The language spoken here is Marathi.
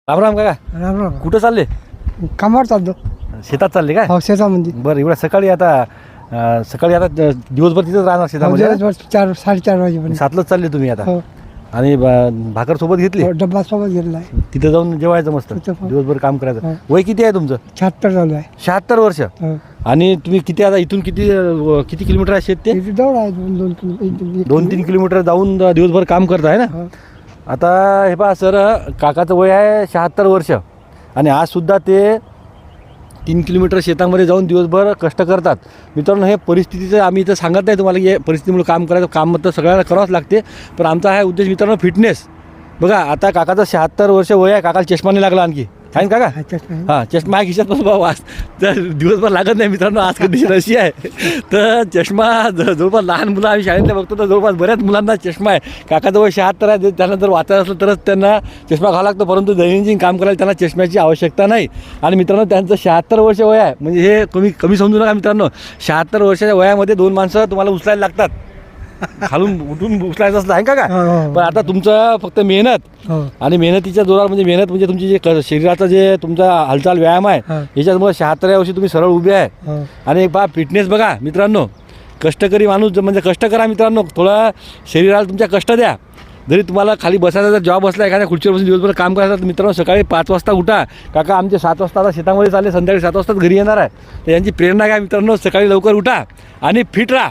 राम राम काका. राम राम. कुठं चालले? कामावर चालतो. शेतात चालले काय? हो, शेतामध्ये. बरं, एवढ्या सकाळी आता दिवसभर तिथंच राहणार शेतामध्ये? 4-4:30 वाजेपर्यंत. 7लाच चालले तुम्ही आता? हो. आणि भाकर सोबत घेतली? हो, डब्बा सोबत घेतला आहे. तिथं जाऊन जेवायचं मस्त, तिथं. दिवसभर काम करायचं. हो. वय किती आहे तुमचं? 76 चालू आहे. 76 वर्ष. हो. आणि तुम्ही किती आता इथून किती किलोमीटर आहे शेत? ते इथे जवळ आहे 2 किलोमीटर. 2-3 किलोमीटर जाऊन दिवसभर काम करता आहे ना? हो. आता हे पहा सर, काकाचं वय आहे 76 वर्ष आणि आजसुद्धा ते 3 किलोमीटर शेतामध्ये जाऊन दिवसभर कष्ट करतात. मित्रांनो, हे परिस्थितीचं आम्ही इथं सांगत नाही तुम्हाला की परिस्थितीमुळे काम करायचं, काम तर सगळ्याला करावंच लागते. पण आमचा हा उद्देश मित्रांनो फिटनेस. बघा, आता काकाचं 76 वर्ष वय आहे, काकाला चष्मा नाही लागला आणखी आहे ना काका? हां, चष्मा आहे खिशात बस भाऊ. आज तर दिवसभर लागत नाही मित्रांनो, आज कंडिशन अशी आहे. तर चष्मा जवळपास लहान मुलं आम्ही शाळेतल्या बघतो तर जवळपास बऱ्याच मुलांना चष्मा आहे. काकाचं वय 76 आहे, त्यांना जर वाचायचं असलं तरच त्यांना चष्मा घालावा लागतो, परंतु दैनंदिन काम करायला त्यांना चष्म्याची आवश्यकता नाही. आणि मित्रांनो, त्यांचं 76 वर्ष वय आहे म्हणजे हे कमी समजू नका मित्रांनो. 76 वर्षाच्या वयामध्ये 2 माणसं तुम्हाला उचलायला लागतात, खालून उठून उचलायचं असलं आहे का? पण आता तुमचं फक्त मेहनत आणि मेहनतीच्या जोरावर म्हणजे तुमची जे शरीराचा जे तुमचा हालचाल व्यायाम आहे याच्यामुळे 76व्या वर्षी तुम्ही सरळ उभे आहे. आणि बा फिटनेस बघा मित्रांनो, कष्टकरी माणूस म्हणजे कष्ट करा मित्रांनो, थोडा शरीराला तुमच्या कष्ट द्या. जरी तुम्हाला खाली बसायचा जर जॉब असला, एखाद्या खुर्चीवर बसून दिवसभर काम करायचं तर मित्रांनो सकाळी 5 वाजता उठा. काका आमचे 7 वाजता आता शेतामध्ये चालले, संध्याकाळी 7 वाजताच घरी येणार आहे. तर यांची प्रेरणा घ्या मित्रांनो, सकाळी लवकर उठा आणि फिट राहा.